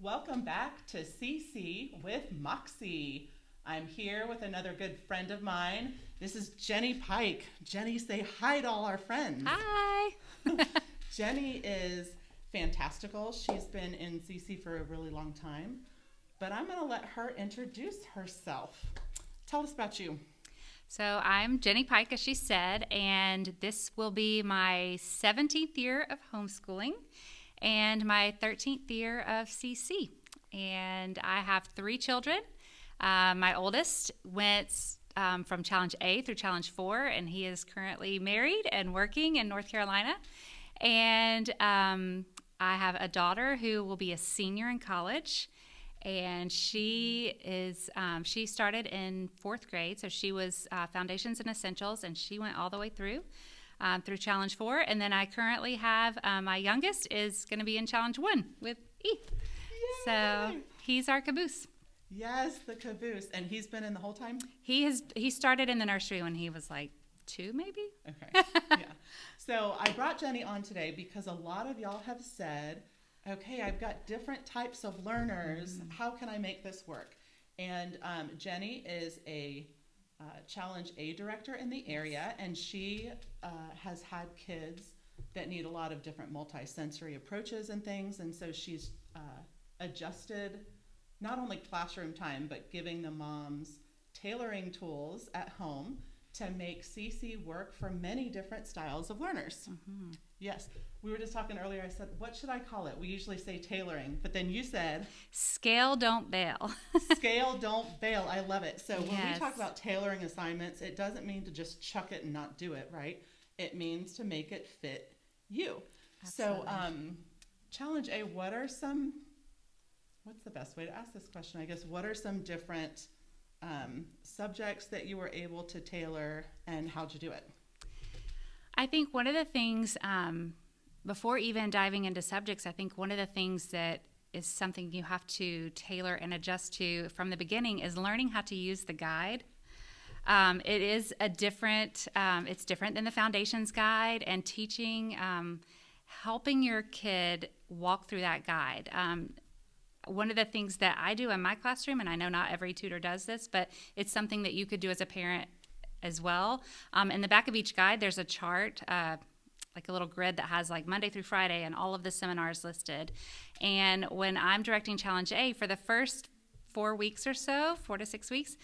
Welcome back to CC with Moxie. I'm here with another good friend of mine. This is Jenny Pike. Jenny, say hi to all our friends. Hi. Jenny is fantastical. She's been in CC for a really long time, but I'm going to let her introduce herself. Tell us about you. So I'm Jenny Pike, as she said, and this will be my 17th year of homeschooling and my 13th year of CC. And I have 3 children. My oldest went from Challenge A through Challenge 4, and he is currently married and working in North Carolina. And I have a daughter who will be a senior in college, and she started in 4th grade, so she was Foundations and Essentials, and she went all the way through Challenge 4. And then I currently have my youngest is going to be in Challenge 1 with E. Yay! So he's our caboose. Yes, the caboose. And he's been in the whole time? He started in the nursery when he was like 2, maybe. Okay, yeah. So I brought Jenny on today because a lot of y'all have said, okay, I've got different types of learners. How can I make this work? And Jenny is a Challenge A director in the area, and she has had kids that need a lot of different multi-sensory approaches and things, and so she's adjusted not only classroom time, but giving the moms tailoring tools at home to make CC work for many different styles of learners. Mm-hmm. Yes. We were just talking earlier, I said, what should I call it? We usually say tailoring, but then you said... Scale, don't bail. Scale, don't bail. I love it. So when Yes. we talk about tailoring assignments, it doesn't mean to just chuck it and not do it, right? It means to make it fit you. Absolutely. So Challenge A, what's the best way to ask this question? I guess, what are some different subjects that you were able to tailor, and how'd you do it? I think one of the things, before even diving into subjects, I think one of the things that is something you have to tailor and adjust to from the beginning is learning how to use the guide. It is it's different than the Foundations guide, and teaching, helping your kid walk through that guide. One of the things that I do in my classroom, and I know not every tutor does this, but it's something that you could do as a parent as well. In the back of each guide, there's a chart, like a little grid that has like Monday through Friday and all of the seminars listed. And when I'm directing Challenge A for the first 4 weeks or so, 4 to 6 weeks,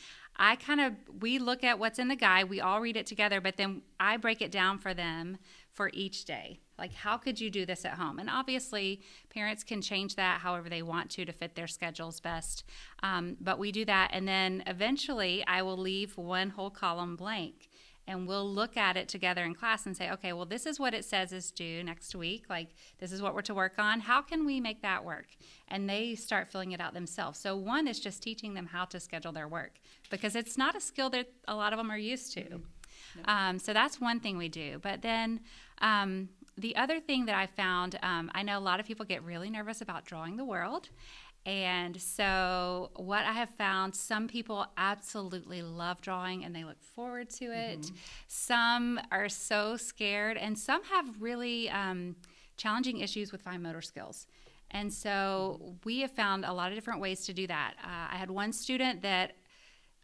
we look at what's in the guide, we all read it together, but then I break it down for them for each day. Like, how could you do this at home? And obviously, parents can change that however they want to fit their schedules best. But we do that, and then eventually I will leave one whole column blank, and we'll look at it together in class and say, okay, well, this is what it says is due next week. Like, this is what we're to work on. How can we make that work? And they start filling it out themselves. So one is just teaching them how to schedule their work, because it's not a skill that a lot of them are used to. Mm-hmm. No. So that's one thing we do. But then the other thing that I found, I know a lot of people get really nervous about drawing the world. And so what I have found, some people absolutely love drawing and they look forward to it. Mm-hmm. Some are so scared, and some have really challenging issues with fine motor skills. And so we have found a lot of different ways to do that. I had one student that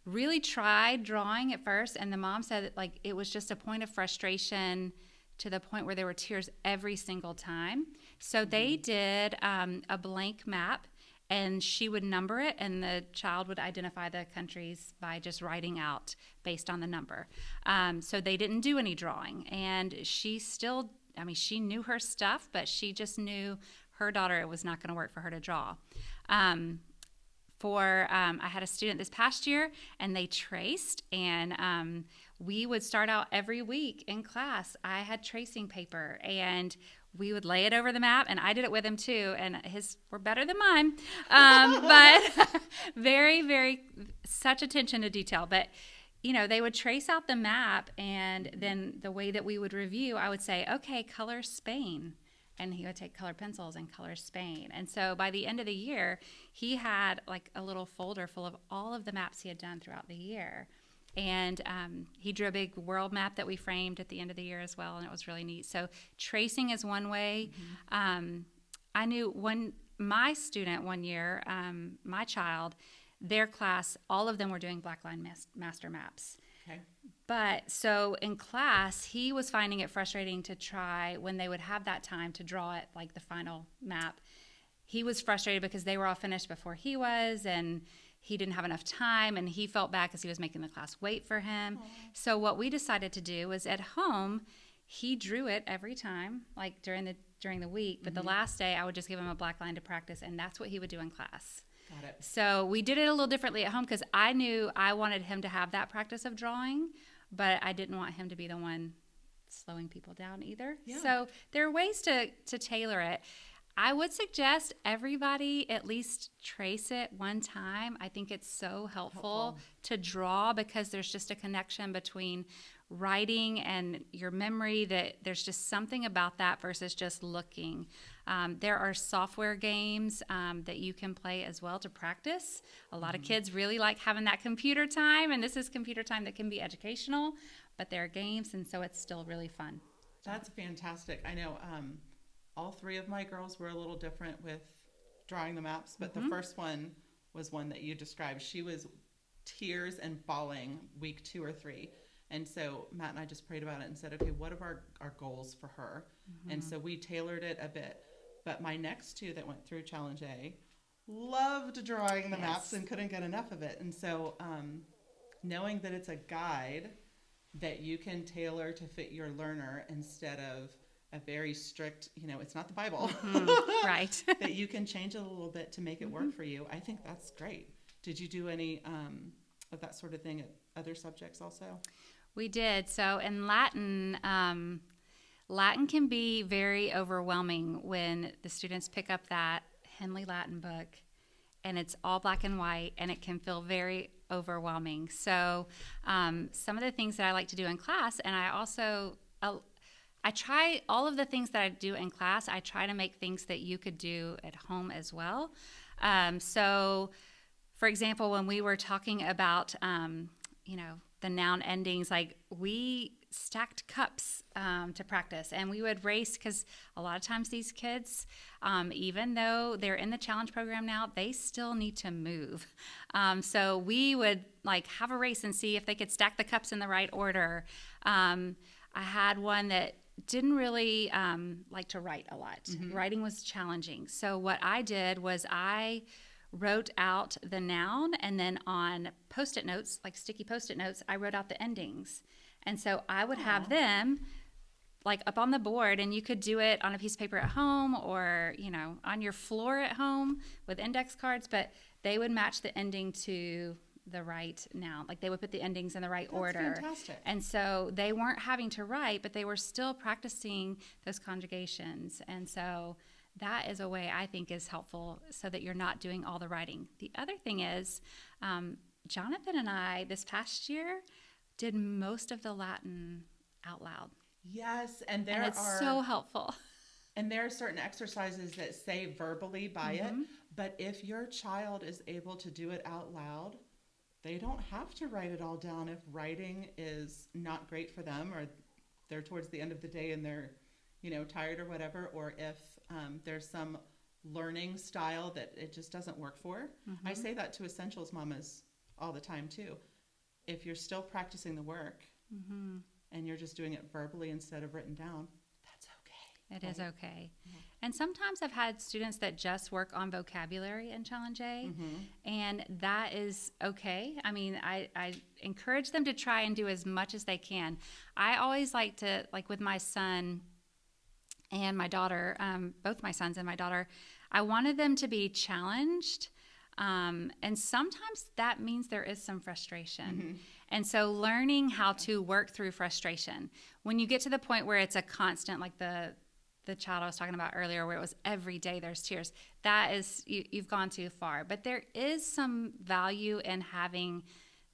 really tried drawing at first, and the mom said that, like, it was just a point of frustration to the point where there were tears every single time. So they did a blank map, and she would number it, and the child would identify the countries by just writing out based on the number. So they didn't do any drawing, and she still, she knew her stuff, but she just knew her daughter, it was not going to work for her to draw. I had a student this past year, and they traced, and we would start out every week in class. I had tracing paper, and we would lay it over the map, and I did it with him too, and his were better than mine, but very, very, such attention to detail. But, they would trace out the map, and then the way that we would review, I would say, okay, color Spain. And he would take colored pencils and color Spain. And so by the end of the year, he had like a little folder full of all of the maps he had done throughout the year. And he drew a big world map that we framed at the end of the year as well, and it was really neat. So tracing is one way. Mm-hmm. I knew my student one year, my child, their class, all of them were doing Blackline master maps. Okay. But so in class, he was finding it frustrating to try when they would have that time to draw it, like the final map. He was frustrated because they were all finished before he was, and he didn't have enough time, and he felt bad because he was making the class wait for him. Aww. So what we decided to do was at home, he drew it every time, like during the week. But the last day, I would just give him a black line to practice, and that's what he would do in class. Got it. So we did it a little differently at home because I knew I wanted him to have that practice of drawing, but I didn't want him to be the one slowing people down either. Yeah. So there are ways to tailor it. I would suggest everybody at least trace it one time. I think it's so helpful to draw because there's just a connection between writing and your memory, that there's just something about that versus just looking. There are software games that you can play as well to practice. A lot of kids really like having that computer time, and this is computer time that can be educational, but there are games, and so it's still really fun. That's fantastic. I know all three of my girls were a little different with drawing the maps, but the first one was one that you described. She was tears and bawling week 2 or 3. And so Matt and I just prayed about it and said, okay, what are our goals for her? And so we tailored it a bit. But my next 2 that went through Challenge A loved drawing the maps and couldn't get enough of it. And so knowing that it's a guide that you can tailor to fit your learner instead of a very strict, it's not the Bible. Right. That you can change it a little bit to make it work for you. I think that's great. Did you do any of that sort of thing at other subjects also? We did. So in Latin, Latin can be very overwhelming when the students pick up that Henley Latin book and it's all black and white, and it can feel very overwhelming. So some of the things that I like to do in class, and I also I try all of the things that I do in class, I try to make things that you could do at home as well. So, for example, when we were talking about, the noun endings, like we stacked cups to practice, and we would race because a lot of times these kids, even though they're in the challenge program now, they still need to move. So we would have a race and see if they could stack the cups in the right order. I had one that didn't really like to write a lot. Writing was challenging. So what I did was I wrote out the noun, and then on Post-it notes, like sticky Post-it notes, I wrote out the endings. And so I would have them up on the board, and you could do it on a piece of paper at home or, on your floor at home with index cards, but they would match the ending to the right noun. They would put the endings in the right order. Fantastic. And so they weren't having to write, but they were still practicing those conjugations. And so that is a way I think is helpful so that you're not doing all the writing. The other thing is, Jonathan and I this past year did most of the Latin out loud. Yes, and it's so helpful. And there are certain exercises that say verbally by it, but if your child is able to do it out loud, they don't have to write it all down if writing is not great for them, or they're towards the end of the day and they're, tired or whatever, or if there's some learning style that it just doesn't work for. I say that to Essentials mamas all the time too. If you're still practicing the work and you're just doing it verbally instead of written down, that's okay. It is okay. And sometimes I've had students that just work on vocabulary in Challenge A, and that is okay. I mean, I encourage them to try and do as much as they can. I always like to, with my son and my daughter, both my sons and my daughter, I wanted them to be challenged. And sometimes that means there is some frustration. And so learning how to work through frustration. When you get to the point where it's a constant, like the child I was talking about earlier, where it was every day there's tears, that is, you've gone too far. But there is some value in having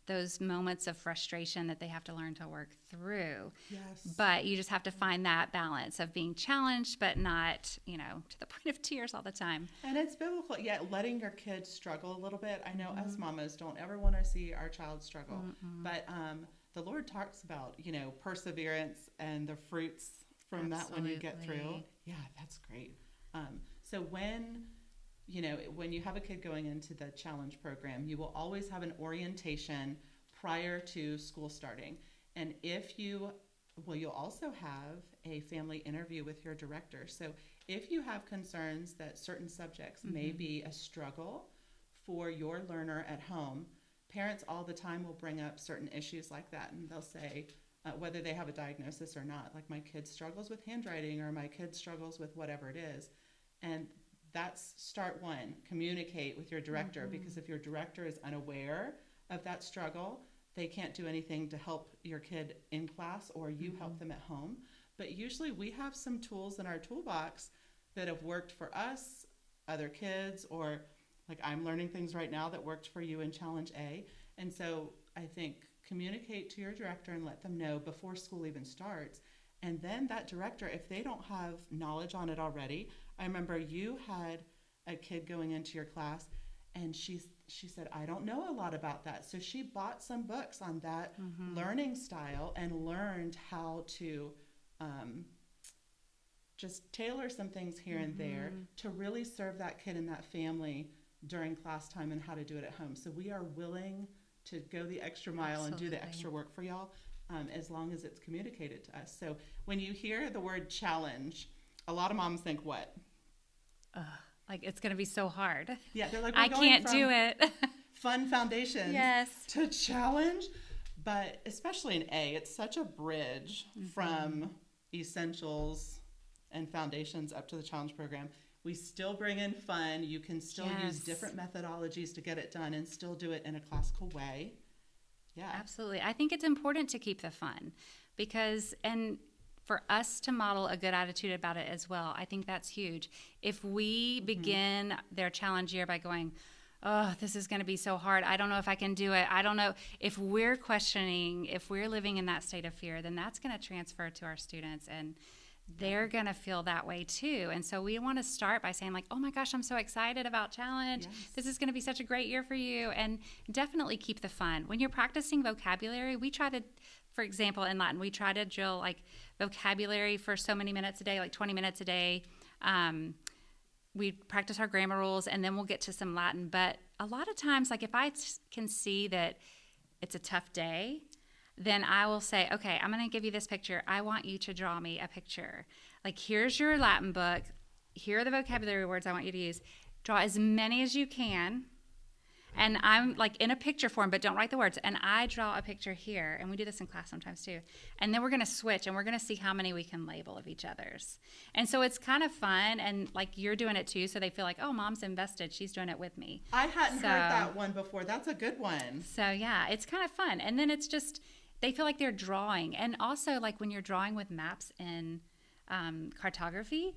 those moments of frustration that they have to learn to work through. Yes. But you just have to find that balance of being challenged, but not, to the point of tears all the time. And it's biblical, letting your kids struggle a little bit. I know us mamas don't ever want to see our child struggle, but the Lord talks about, perseverance and the fruits from that when you get through. Yeah, that's great. So when when you have a kid going into the challenge program, you will always have an orientation prior to school starting. And you'll also have a family interview with your director. So if you have concerns that certain subjects may be a struggle for your learner at home, parents all the time will bring up certain issues like that, and they'll say whether they have a diagnosis or not, like my kid struggles with handwriting or my kid struggles with whatever it is. And that's start one, communicate with your director, because if your director is unaware of that struggle, they can't do anything to help your kid in class or you help them at home. But usually we have some tools in our toolbox that have worked for us, other kids, or like I'm learning things right now that worked for you in Challenge A. And so I think communicate to your director and let them know before school even starts. And then that director, if they don't have knowledge on it already, I remember you had a kid going into your class and she said, I don't know a lot about that. So she bought some books on that learning style and learned how to just tailor some things here and there to really serve that kid and that family during class time and how to do it at home. So we are willing to go the extra mile and do the extra work for y'all as long as it's communicated to us. So when you hear the word challenge, a lot of moms think what? Like it's going to be so hard. Yeah, they're like, I can't do it. Fun foundations Yes. to challenge. But especially in A, it's such a bridge from essentials and foundations up to the challenge program. We still bring in fun. You can still use different methodologies to get it done and still do it in a classical way. Yeah. Absolutely. I think it's important to keep the fun because, and for us to model a good attitude about it as well, I think that's huge. If we begin their challenge year by going, oh, this is going to be so hard. I don't know if I can do it. I don't know. If we're questioning, if we're living in that state of fear, then that's going to transfer to our students and they're going to feel that way too. And so we want to start by saying like, oh my gosh, I'm so excited about challenge. Yes. This is going to be such a great year for you. And definitely keep the fun. When you're practicing vocabulary, we try to, for example, in Latin, we try to drill like vocabulary for so many minutes a day, like 20 minutes a day. We practice our grammar rules and then we'll get to some Latin. But a lot of times, like if I can see that it's a tough day, then I will say, okay, I'm going to give you this picture. I want you to draw me a picture. Like, here's your Latin book. Here are the vocabulary words I want you to use. Draw as many as you can. And I'm like in a picture form, but don't write the words. And I draw a picture here. And we do this in class sometimes too. And then we're going to switch and we're going to see how many we can label of each other's. And so it's kind of fun. And like you're doing it too. So they feel like, oh, mom's invested. She's doing it with me. I hadn't heard that one before. That's a good one. So yeah, it's kind of fun. And then it's just, they feel like they're drawing. And also like when you're drawing with maps in cartography,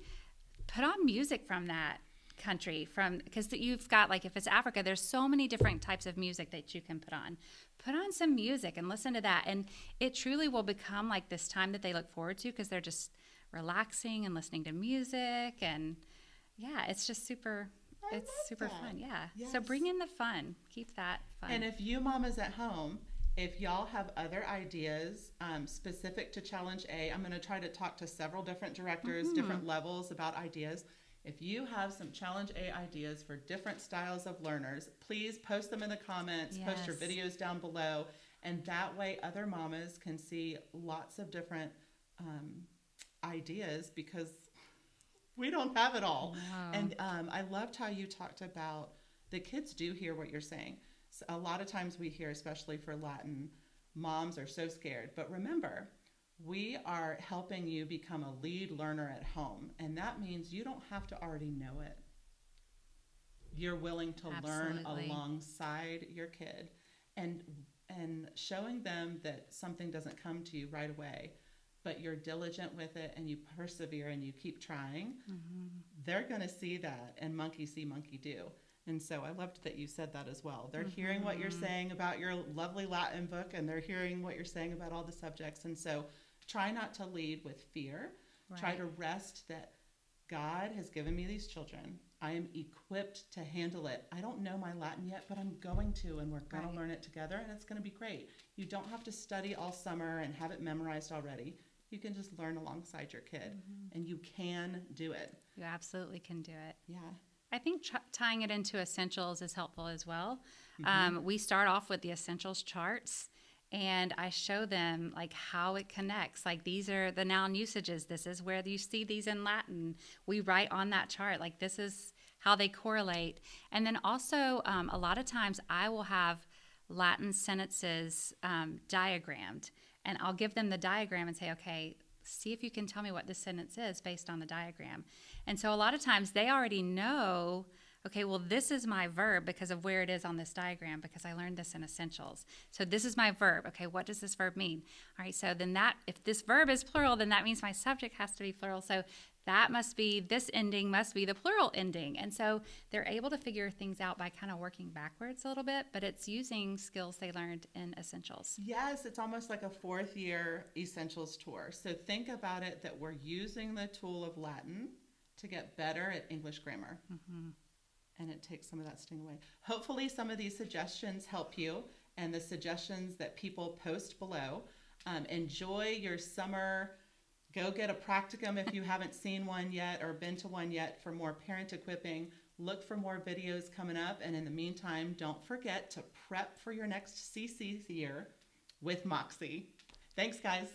put on music from that country, because you've got, like, if it's Africa, there's so many different types of music that you can put on some music and listen to that, and it truly will become like this time that they look forward to because they're just relaxing and listening to music. And yeah, it's just super fun. Yeah. Yes. So bring in the fun, keep that fun. And if you mamas at home, if y'all have other ideas specific to Challenge A, I'm going to try to talk to several different directors, different levels about ideas. If you have some Challenge A ideas for different styles of learners, please post them in the comments, post your videos down below, and that way other mamas can see lots of different ideas because we don't have it all. Wow. And I loved how you talked about the kids do hear what you're saying. So a lot of times we hear, especially for Latin, moms are so scared. But remember, we are helping you become a lead learner at home, and that means you don't have to already know it. You're willing to learn alongside your kid and showing them that something doesn't come to you right away, but you're diligent with it and you persevere and you keep trying. They're going to see that, and monkey see, monkey do. And so I loved that you said that as well. They're hearing what you're saying about your lovely Latin book, and they're hearing what you're saying about all the subjects. And so try not to lead with fear. Right. Try to rest that God has given me these children. I am equipped to handle it. I don't know my Latin yet, but I'm going to, and we're going to learn it together, and it's going to be great. You don't have to study all summer and have it memorized already. You can just learn alongside your kid, and you can do it. You absolutely can do it. Yeah. I think tying it into essentials is helpful as well. Mm-hmm. We start off with the essentials charts, and I show them like how it connects. Like these are the noun usages. This is where you see these in Latin. We write on that chart. Like this is how they correlate. And then also, a lot of times I will have Latin sentences diagrammed, and I'll give them the diagram and say, okay, see if you can tell me what this sentence is based on the diagram. And so a lot of times they already know, okay, well, this is my verb because of where it is on this diagram, because I learned this in essentials. So this is my verb. Okay, what does this verb mean? All right, so then if this verb is plural, then that means my subject has to be plural. So that must be, this ending must be the plural ending. And so they're able to figure things out by kind of working backwards a little bit, but it's using skills they learned in essentials. Yes, it's almost like a fourth year essentials tour. So think about it that we're using the tool of Latin to get better at English grammar. Mm-hmm. And it takes some of that sting away. Hopefully some of these suggestions help you, and the suggestions that people post below. Enjoy your summer. Go get a practicum if you haven't seen one yet or been to one yet for more parent equipping. Look for more videos coming up. And in the meantime, don't forget to prep for your next CC year with Moxie. Thanks, guys.